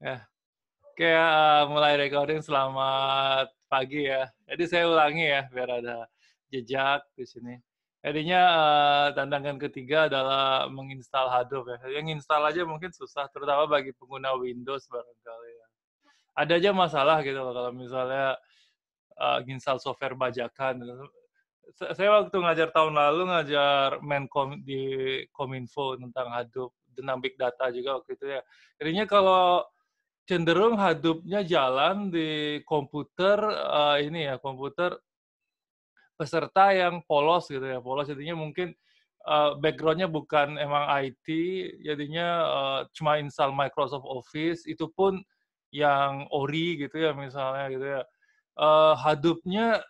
Ya, kayak mulai recording selamat pagi ya. Jadi saya ulangi ya biar ada jejak di sini. Jadinya tantangan ketiga adalah menginstal Hadoop ya. Yang install aja mungkin susah, terutama bagi pengguna Windows barangkali ya. Ada aja masalah gitu loh kalau misalnya nginstal software bajakan. Saya waktu ngajar tahun lalu ngajar Menkom di Kominfo tentang Hadoop, tentang big data juga waktu itu ya. Jadinya kalau cenderung Hadoop-nya jalan di komputer ini ya, komputer peserta yang polos gitu ya, polos jadinya mungkin background-nya bukan emang IT, jadinya cuma install Microsoft Office, itu pun yang ori gitu ya misalnya gitu ya. Hadoop-nya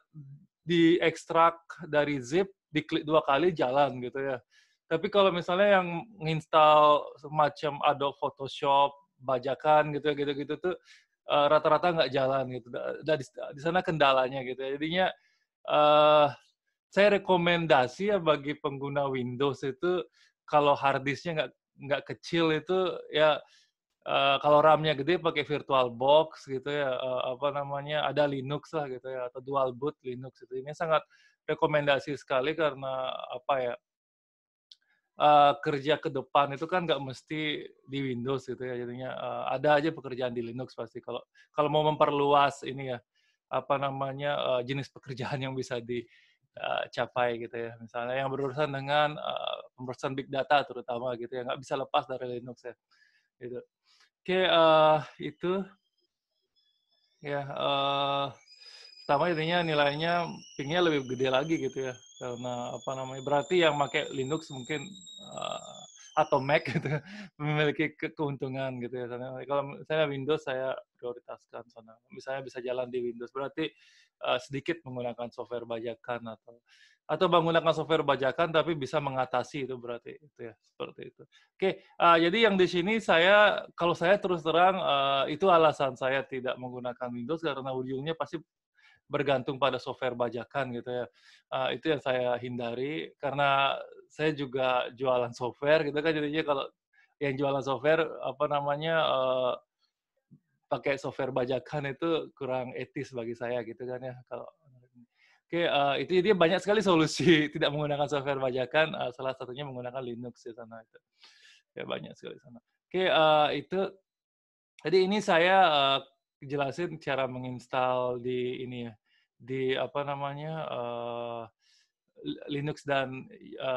diekstrak dari zip, diklik 2 kali jalan gitu ya. Tapi kalau misalnya yang nginstal semacam Adobe Photoshop, bajakan gitu ya, gitu-gitu tuh rata-rata nggak jalan gitu. Di sana kendalanya gitu ya. Jadinya eh, saya rekomendasi ya bagi pengguna Windows itu kalau hard disknya nggak kecil itu ya kalau RAM-nya gede pakai VirtualBox gitu ya, apa namanya, ada Linux lah gitu ya, atau dual boot Linux itu. Ini sangat rekomendasi sekali karena apa ya, kerja ke depan itu kan nggak mesti di Windows gitu ya, jadinya ada aja pekerjaan di Linux pasti kalau kalau mau memperluas ini ya, apa namanya, jenis pekerjaan yang bisa dicapai gitu ya. Misalnya yang berurusan dengan pemrosesan big data terutama gitu ya, nggak bisa lepas dari Linux ya, gitu. Oke, itu ya, pertama intinya nilainya ping-nya lebih gede lagi gitu ya, karena apa namanya, berarti yang pakai Linux mungkin, atau Mac gitu memiliki keuntungan gitu ya. Karena kalau saya Windows saya prioritaskan sana. Misalnya bisa jalan di Windows, berarti, sedikit menggunakan software bajakan atau menggunakan software bajakan tapi bisa mengatasi itu berarti itu ya, seperti itu. Oke, jadi yang di sini kalau saya terus terang, itu alasan saya tidak menggunakan Windows karena ujungnya pasti bergantung pada software bajakan gitu ya. Itu yang saya hindari karena saya juga jualan software gitu kan, jadinya kalau yang jualan software apa namanya, pakai software bajakan itu kurang etis bagi saya gitu kan ya kalau oke, itu jadi banyak sekali solusi tidak menggunakan software bajakan, salah satunya menggunakan Linux di sana itu. Ya banyak sekali di sana. Oke, itu jadi ini saya, jelasin cara menginstal di ini ya, di apa namanya, Linux dan,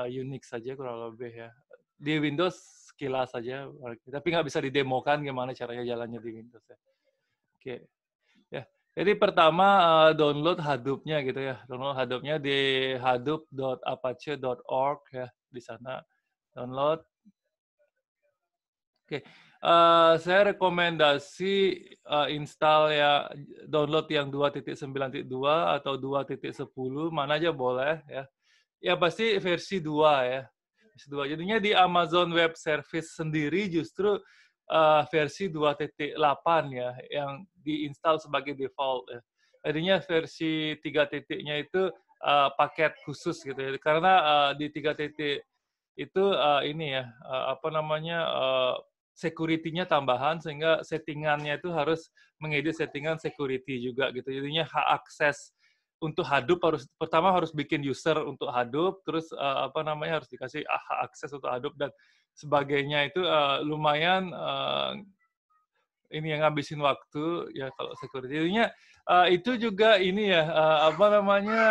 Unix saja kurang lebih ya. Di Windows sekilas saja, tapi nggak bisa didemokan gimana caranya jalannya di Windows ya. Oke, ya. Jadi pertama, download Hadoop-nya gitu ya, download Hadoop-nya di hadoop.apache.org ya, di sana download. Oke, saya rekomendasi, install ya download yang 2.9.2 atau 2.10, mana aja boleh ya. Ya pasti versi 2 ya, versi 2. Jadinya di Amazon Web Service sendiri justru, versi 2.8 ya, yang diinstal sebagai default ya. Jadinya versi 3 titiknya itu, paket khusus gitu ya, karena, di 3 titik itu, ini ya, apa namanya, security-nya tambahan sehingga settingannya itu harus mengedit settingan security juga gitu. Jadinya hak akses untuk Hadoop pertama harus bikin user untuk Hadoop, terus, apa namanya, harus dikasih hak akses untuk Hadoop dan sebagainya itu, lumayan, ini yang ngabisin waktu ya kalau security. Jadinya, itu juga ini ya, apa namanya,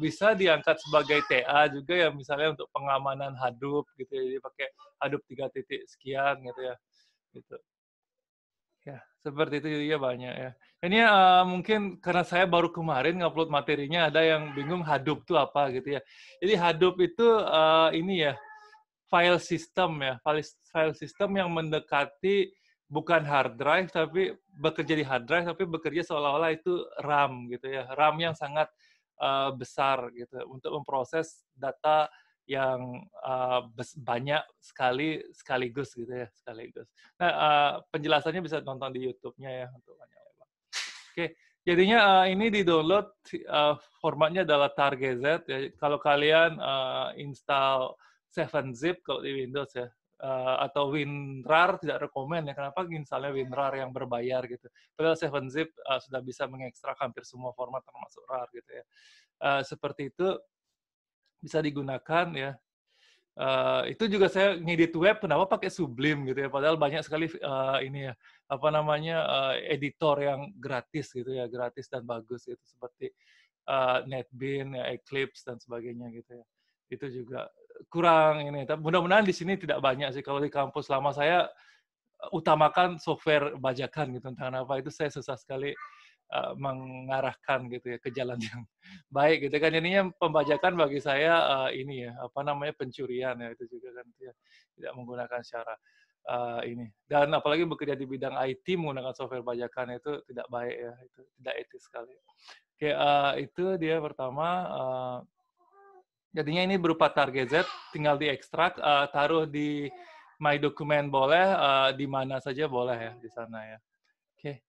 bisa diangkat sebagai TA juga ya, misalnya untuk pengamanan Hadoop gitu ya, jadi pakai Hadoop 3 titik sekian gitu ya, gitu. Ya, seperti itu jadinya banyak ya. Ini, mungkin karena saya baru kemarin ngupload materinya, ada yang bingung Hadoop itu apa gitu ya. Jadi Hadoop itu, ini ya, file system ya, file system yang mendekati bukan hard drive, tapi bekerja di hard drive, tapi bekerja seolah-olah itu RAM gitu ya, RAM yang sangat, besar gitu untuk memproses data yang, banyak sekaligus gitu ya, sekaligus. Nah, penjelasannya bisa nonton di YouTube-nya ya untuk panjang lebar. Oke, jadinya, ini di-download, formatnya adalah targz ya. Kalau kalian, install 7-zip kalau di Windows ya. atau WinRAR tidak rekomen ya. Kenapa misalnya WinRAR yang berbayar gitu. Padahal 7-Zip sudah bisa mengekstrak hampir semua format termasuk RAR gitu ya. Seperti itu bisa digunakan ya. Itu juga saya ngedit web kenapa pakai Sublime gitu ya. Padahal banyak sekali ini ya apa namanya editor yang gratis gitu ya, gratis dan bagus gitu seperti NetBeans, ya, Eclipse dan sebagainya gitu ya. Itu juga kurang ini. Tapi mudah-mudahan di sini tidak banyak sih. Kalau di kampus lama saya utamakan software bajakan gitu. Entah kenapa itu saya susah sekali mengarahkan gitu ya ke jalan yang baik gitu kan. Jadinya pembajakan bagi saya ini ya apa namanya pencurian ya itu juga kan ya, tidak menggunakan secara ini. Dan apalagi bekerja di bidang IT menggunakan software bajakan itu tidak baik ya, itu tidak etis sekali. Oke, itu dia pertama. Jadinya ini berupa target Z, tinggal diekstrak, taruh di My Document boleh, di mana saja boleh ya di sana ya. Oke,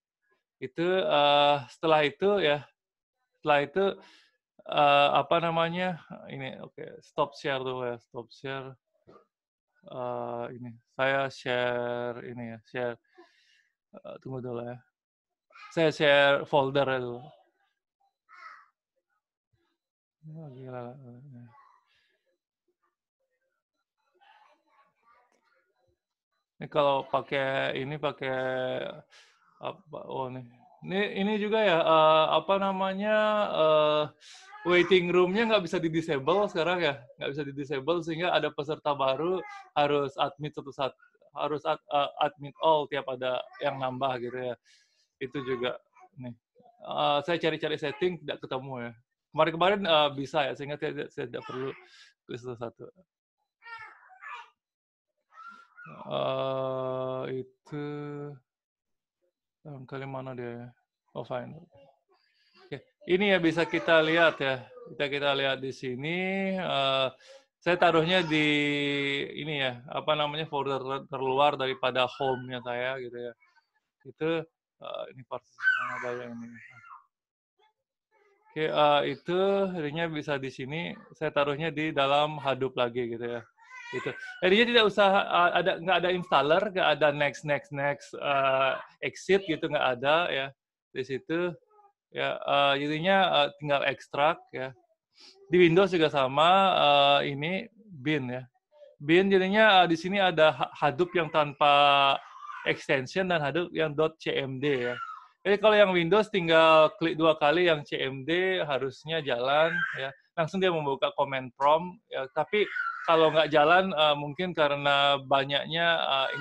itu setelah itu apa namanya ini oke stop share dulu ya stop share ini saya share ini ya share tunggu dulu ya saya share folder dulu. Oh, gila. Ini kalau pakai apa? Oh nih. Ini juga ya apa namanya waiting room-nya nggak bisa di disable sekarang ya, nggak bisa di disable sehingga ada peserta baru harus admit harus admit all tiap ada yang nambah gitu ya. Itu juga nih. Saya cari-cari setting tidak ketemu ya. Kemarin-kemarin bisa ya sehingga saya tidak perlu tulis satu. Itu kali mana dia? Oh, fine. Oke. Ini ya bisa kita lihat ya. Kita lihat di sini. Saya taruhnya di ini ya, apa namanya folder terluar daripada home-nya saya gitu ya. Itu ini apa yang ini. Oke, itu jadinya bisa di sini. Saya taruhnya di dalam Hadoop lagi gitu ya. Gitu. Jadinya tidak usah nggak ada installer, nggak ada next exit gitu nggak ada ya di situ ya. Jadinya tinggal ekstrak ya. Di Windows juga sama ini bin ya. Bin jadinya di sini ada Hadoop yang tanpa extension dan Hadoop yang .cmd ya. Jadi kalau yang Windows tinggal klik 2 kali yang CMD harusnya jalan ya. Langsung dia membuka command prompt ya. Tapi kalau nggak jalan mungkin karena banyaknya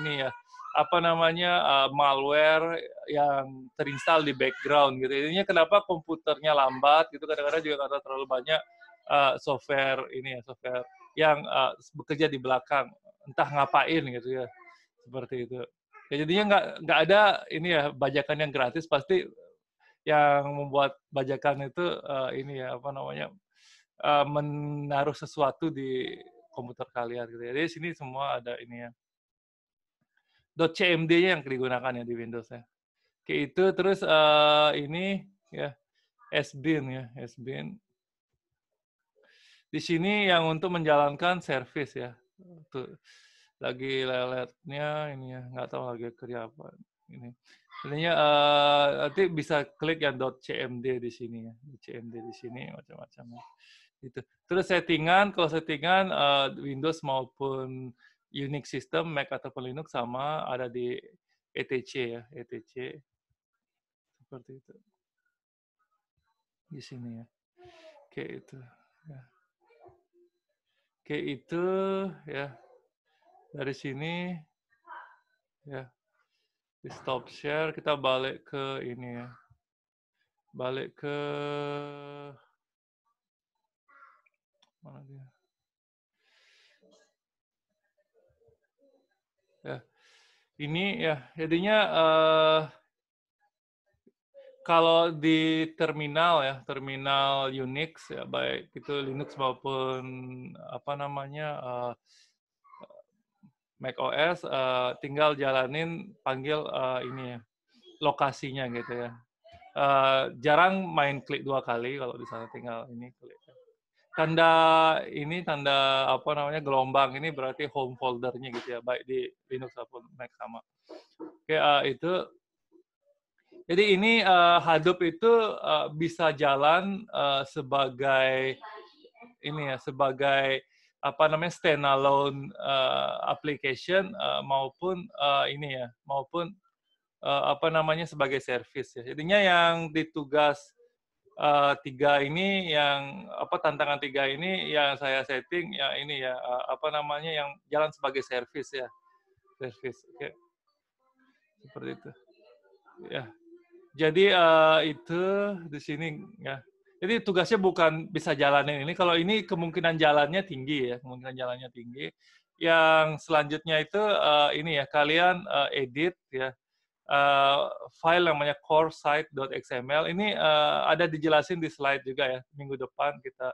ini ya apa namanya malware yang terinstall di background gitu. Jadinya kenapa komputernya lambat gitu kadang-kadang juga karena terlalu banyak software ini ya software yang bekerja di belakang entah ngapain gitu ya seperti itu. Ya, jadinya nggak ada ini ya bajakan yang gratis pasti yang membuat bajakan itu ini ya apa namanya menaruh sesuatu di komputer kalian gitu ya. Jadi sini semua ada ini ya. .cmd-nya yang digunakan ya di Windows ya. Kayak itu terus ini ya sbin ya sbin. Di sini yang untuk menjalankan service ya. Tuh lagi leletnya ini ya nggak tahu lagi kerja apa ini intinya nanti bisa klik yang .cmd di sini ya .cmd di sini macam-macam itu terus settingan kalau settingan Windows maupun Unix system Mac ataupun Linux sama ada di etc ya etc seperti itu di sini ya kayak itu ya. Kayak itu ya dari sini ya di stop share kita balik ke ini ya balik ke mana dia ya ini ya jadinya kalau di terminal ya terminal Unix ya baik itu Linux maupun apa namanya Mac OS tinggal jalanin panggil ini ya lokasinya gitu ya jarang main klik 2 kali kalau di sana tinggal ini klik tanda ini, tanda apa namanya, gelombang ini berarti home foldernya gitu ya, baik di Linux ataupun Mac sama. Oke, itu jadi ini Hadoop itu bisa jalan sebagai ini ya, sebagai apa namanya, standalone application maupun ini ya, maupun apa namanya, sebagai service ya. Jadinya yang ditugas 3 ini yang apa, tantangan 3 ini yang saya setting ya ini ya, apa namanya, yang jalan sebagai service ya, service. Oke, seperti itu. Ya. Jadi itu di sini ya. Jadi tugasnya bukan bisa jalanin ini. Kalau ini kemungkinan jalannya tinggi ya, kemungkinan jalannya tinggi. Yang selanjutnya itu ini ya, kalian edit ya file namanya coresite.xml. Ini ada dijelasin di slide juga ya. Minggu depan kita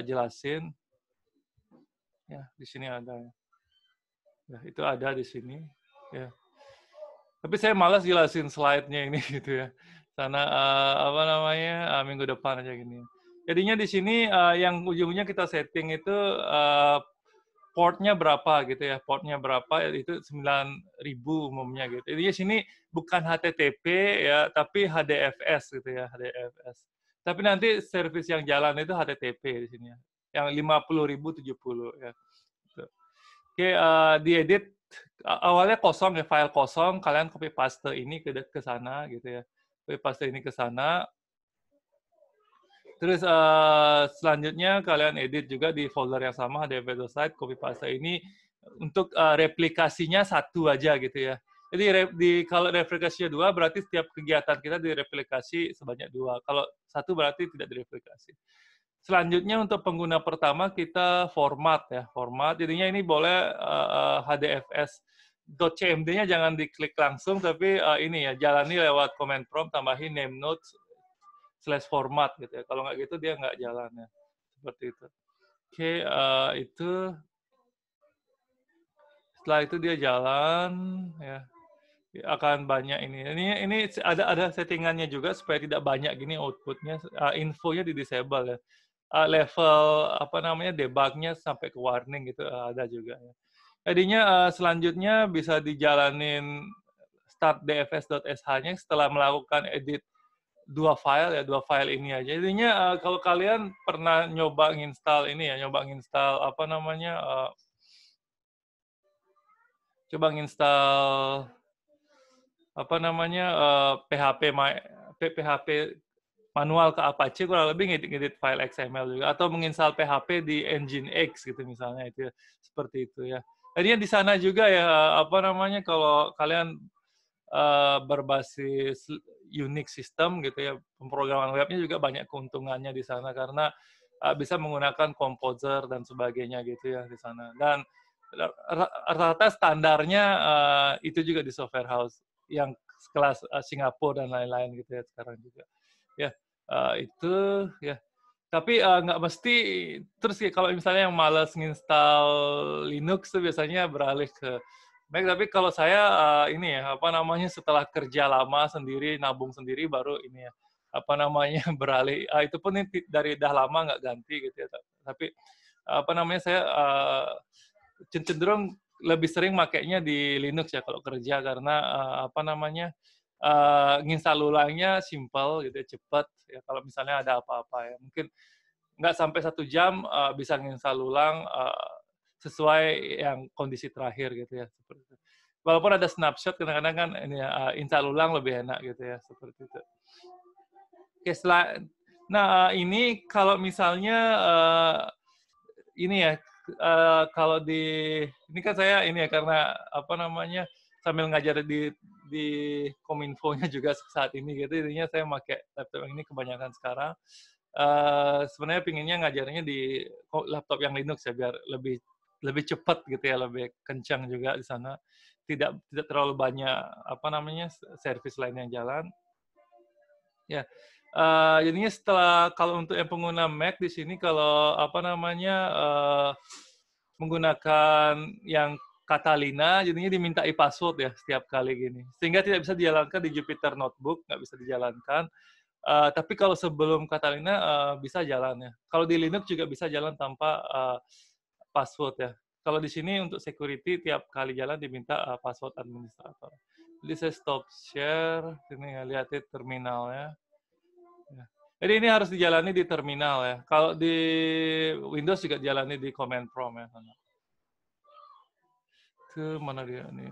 jelasin. Ya, di sini ada. Ya, itu ada di sini. Ya. Tapi saya malas jelasin slide-nya ini gitu ya. Sana apa namanya, minggu depan aja gini. Jadinya di sini yang ujungnya kita setting itu portnya berapa gitu ya. Portnya berapa itu 9.000 umumnya gitu. Jadi di sini bukan HTTP ya, tapi HDFS gitu ya, HDFS. Tapi nanti service yang jalan itu HTTP di sini ya. Yang 50.070 ya. Gitu. Oke, diedit awalnya kosong ya, file kosong, kalian copy paste ini ke sana gitu ya. Copy paste ini ke sana. Terus selanjutnya kalian edit juga di folder yang sama, HDFS.site, copy paste ini untuk replikasinya 1 aja gitu ya. Jadi kalau replikasinya 2 berarti setiap kegiatan kita direplikasi sebanyak 2. Kalau 1 berarti tidak direplikasi. Selanjutnya untuk pengguna pertama kita format ya, format. Jadinya ini boleh HDFS.cmd-nya jangan diklik langsung, tapi ini ya, jalani lewat command prompt, tambahin name notes /format gitu ya. Kalau nggak gitu dia nggak jalan ya. Seperti itu. Oke, itu setelah itu dia jalan ya. Akan banyak ini. Ini ada settingannya juga supaya tidak banyak gini outputnya. Infonya di disable ya. Level apa namanya, debugnya sampai ke warning gitu ada juga ya. Jadinya selanjutnya bisa dijalanin start dfs.sh-nya setelah melakukan edit 2 file ya, 2 file ini aja. Jadinya kalau kalian pernah nyoba nginstal ini ya, nyoba nginstal apa namanya, coba nginstal apa namanya, PHP manual ke Apache, kurang lebih ngedit file XML juga, atau menginstal PHP di Nginx gitu misalnya, itu ya, seperti itu ya. Jadinya di sana juga ya, apa namanya, kalau kalian berbasis Unix system gitu ya, pemrograman webnya juga banyak keuntungannya di sana karena bisa menggunakan Composer dan sebagainya gitu ya di sana. Dan rata-rata standarnya itu juga di software house yang kelas Singapura dan lain-lain gitu ya sekarang juga. Ya, itu ya. Tapi nggak mesti terus ya, kalau misalnya yang malas nginstal Linux tuh biasanya beralih ke Mac. Tapi kalau saya ini ya, apa namanya, setelah kerja lama sendiri, nabung sendiri, baru ini ya, apa namanya, beralih. Itu pun ini dari dah lama nggak ganti gitu ya. Tapi apa namanya, saya cenderung lebih sering makainya di Linux ya kalau kerja, karena apa namanya, nginstal ulangnya simple gitu ya, cepat ya. Kalau misalnya ada apa-apa ya, mungkin nggak sampai 1 jam bisa nginstal ulang sesuai yang kondisi terakhir gitu ya, seperti itu. Walaupun ada snapshot, kadang-kadang kan ini ya, install ulang lebih enak gitu ya, seperti itu. Oke, nah ini kalau misalnya ini ya, kalau ini kan saya ini ya, karena apa namanya, sambil ngajar di Kominfo-nya juga saat ini gitu, jadinya saya pakai laptop ini kebanyakan sekarang. Sebenarnya pinginnya ngajarnya di laptop yang Linux ya, biar lebih cepat gitu ya, lebih kencang juga di sana. Tidak terlalu banyak apa namanya, service lain yang jalan. Ya, jadinya kalau untuk yang pengguna Mac di sini, kalau apa namanya, menggunakan yang Catalina, jadinya dimintai password ya setiap kali gini, sehingga tidak bisa dijalankan di Jupyter Notebook, nggak bisa dijalankan. Tapi kalau sebelum Catalina bisa jalan ya. Kalau di Linux juga bisa jalan tanpa password ya. Kalau di sini untuk security tiap kali jalan diminta password administrator. Jadi saya stop share, sini ya, lihat di terminal ya. Jadi ini harus dijalani di terminal ya. Kalau di Windows juga dijalani di command prompt ya. Ke mana dia nih?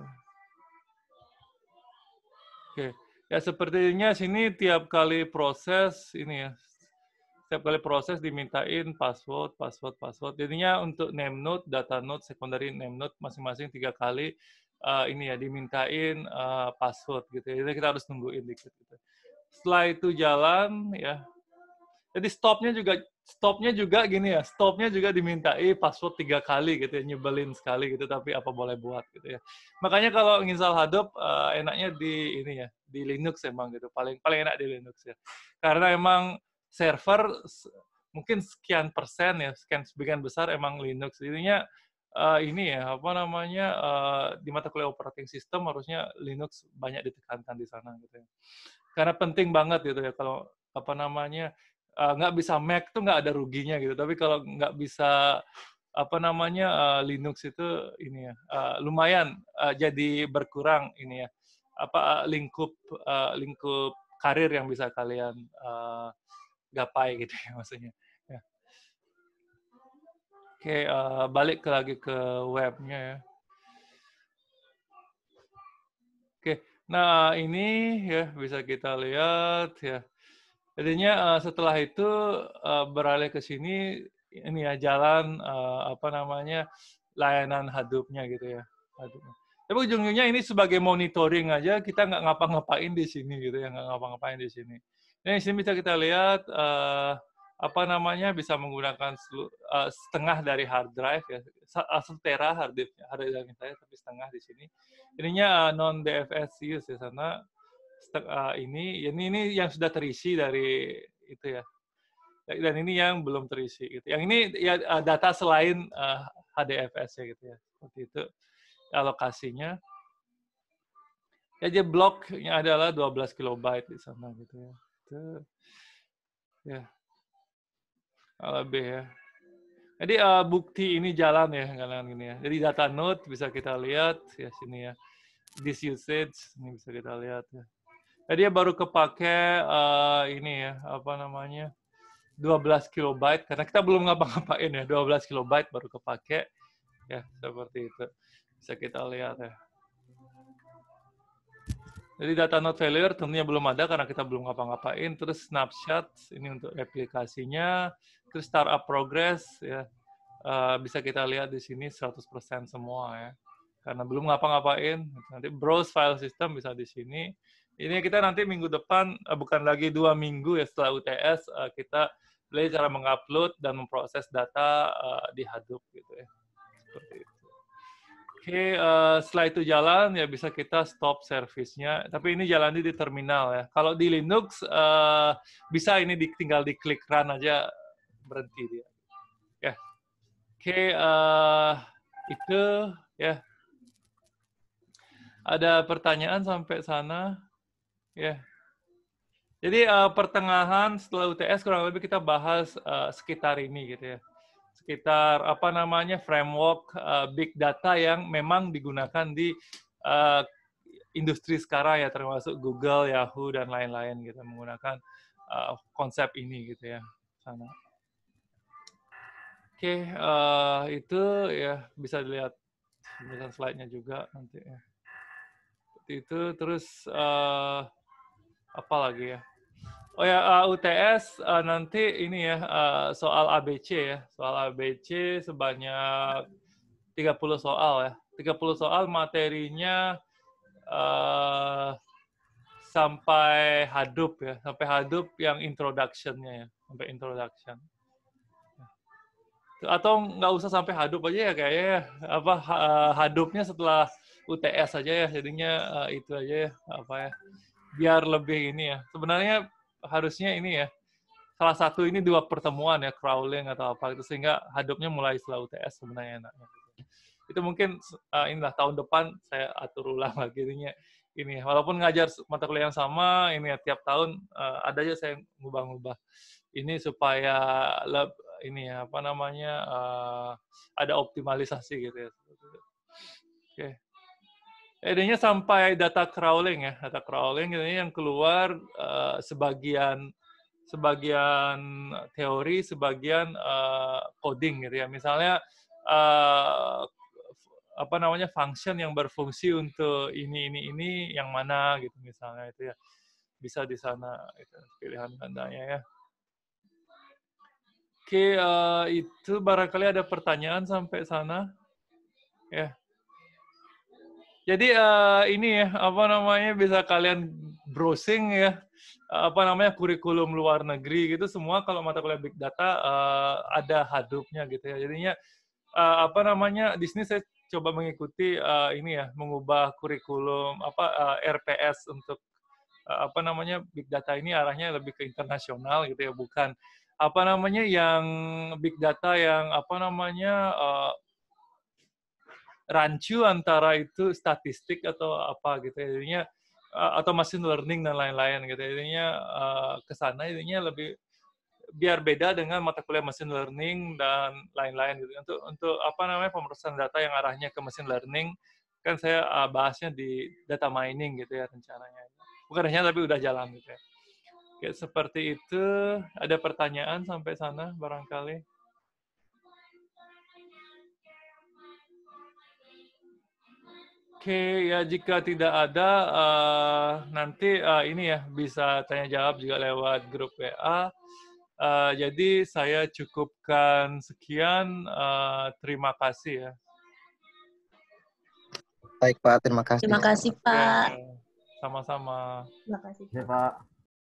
Oke, ya sepertinya sini tiap kali proses ini ya. Setiap kali proses dimintain password. Jadinya untuk name node, data node, secondary name node masing-masing 3 kali ini ya dimintain password gitu. Jadi kita harus nungguin dikit gitu. Setelah itu jalan ya. Jadi stopnya juga gini ya. Stopnya juga dimintai password 3 kali gitu ya, nyebelin sekali gitu tapi apa boleh buat gitu ya. Makanya kalau nginstal Hadoop enaknya di ini ya, di Linux emang gitu. Paling enak di Linux ya. Karena emang server mungkin sekian persen ya, sebagian besar emang Linux. Jadinya ini ya, apa namanya, di mata kuliah operating system harusnya Linux banyak ditekankan di sana gitu ya. Karena penting banget gitu ya, kalau apa namanya, nggak bisa Mac tuh nggak ada ruginya gitu, tapi kalau nggak bisa apa namanya, Linux itu ini ya, lumayan jadi berkurang ini ya, apa, lingkup karir yang bisa kalian gapai gitu ya maksudnya. Ya. Oke, balik lagi ke webnya ya. Oke, nah ini ya bisa kita lihat ya. Jadinya setelah itu beralih ke sini ini ya jalan apa namanya layanan Hadoop-nya gitu ya. Hadoop-nya. Tapi ujung-ujungnya ini sebagai monitoring aja, kita nggak ngapa-ngapain di sini gitu ya, nggak ngapa-ngapain di sini. Nah, di sini bisa kita lihat apa namanya bisa menggunakan setengah dari hard drive ya, 1 tera hard drive saya, tapi setengah di sini. Ininya non DFS use ya sana. Ini yang sudah terisi dari itu ya. Dan ini yang belum terisi gitu. Yang ini ya data selain HDFS ya gitu ya. Seperti itu alokasinya. Ya dia bloknya adalah 12 kilobyte di sana gitu ya. Itu ya lebih ya. Jadi bukti ini jalan ya kalian gini ya. Jadi data node bisa kita lihat ya sini ya. This usage ini bisa kita lihat ya. Jadi dia baru kepake ini ya apa namanya 12 kilobyte karena kita belum ngapa-ngapain ya 12 kilobyte baru kepake ya seperti itu bisa kita lihat ya. Jadi data node failure tentunya belum ada karena kita belum ngapa-ngapain. Terus snapshot ini untuk replikasinya. Terus startup progress ya bisa kita lihat di sini 100% semua ya. Karena belum ngapa-ngapain. Nanti browse file system bisa di sini. Ini kita nanti minggu depan bukan lagi 2 minggu ya setelah UTS kita belajar cara mengupload dan memproses data di Hadoop gitu ya. Seperti itu. Oke, setelah itu jalan ya bisa kita stop service-nya. Tapi ini jalannya di terminal ya. Kalau di Linux bisa ini tinggal diklik run aja berhenti dia. Ya. Oke, itu ya. Ada pertanyaan sampai sana? Ya. Jadi pertengahan setelah UTS kurang lebih kita bahas sekitar ini gitu ya. Sekitar apa namanya framework big data yang memang digunakan di industri sekarang ya termasuk Google, Yahoo dan lain-lain gitu menggunakan konsep ini gitu ya sana. Oke, itu ya bisa dilihat slide-nya juga nanti ya. Seperti itu terus apa lagi ya? Oh ya, UTS nanti ini ya soal ABC ya. Soal ABC sebanyak 30 soal ya. 30 soal materinya sampai Hadoop ya. Sampai Hadoop yang introduction-nya ya. Sampai introduction. Atau nggak usah sampai Hadoop aja ya kayaknya apa Hadoop-nya setelah UTS aja ya. Jadinya itu aja ya apa ya. Biar lebih ini ya. Sebenarnya harusnya ini ya. Salah satu ini 2 pertemuan ya, crawling atau apa itu sehingga Hadoop-nya mulai setelah UTS sebenarnya enaknya. Itu mungkin inilah tahun depan saya atur ulang lagi ininya. ini, walaupun ngajar mata kuliah yang sama, ini ya, tiap tahun ada aja saya ngubah-ngubah. Ini supaya ini ya, apa namanya, ada optimalisasi gitu ya. Oke. Idenya sampai data crawling ya, data crawling ini yang keluar sebagian teori, sebagian coding gitu ya. Misalnya apa namanya, function yang berfungsi untuk ini yang mana gitu misalnya, itu ya bisa di sana itu pilihan gandanya ya. Oke, itu barangkali ada pertanyaan sampai sana ya. Jadi ini ya, apa namanya, bisa kalian browsing ya, apa namanya, kurikulum luar negeri gitu semua kalau mata kuliah big data ada Hadoop-nya gitu ya. Jadinya apa namanya, di sini saya coba mengikuti ini ya, mengubah kurikulum RPS untuk apa namanya, big data ini arahnya lebih ke internasional gitu ya, bukan apa namanya, yang big data yang apa namanya, rancu antara itu statistik atau apa gitu ya. Jadinya atau machine learning dan lain-lain gitu. Jadinya ke sana jadinya lebih biar beda dengan mata kuliah machine learning dan lain-lain gitu. Untuk apa namanya, pemrosesan data yang arahnya ke machine learning kan saya bahasnya di data mining gitu ya rencananya. Bukan rencana tapi udah jalan gitu ya. Kayak seperti itu. Ada pertanyaan sampai sana barangkali? Oke, ya jika tidak ada, nanti ini ya bisa tanya jawab juga lewat grup WA. Jadi saya cukupkan sekian. Terima kasih ya. Baik Pak, terima kasih. Terima kasih Ya, Pak. sama-sama. Terima kasih. Ya, Pak.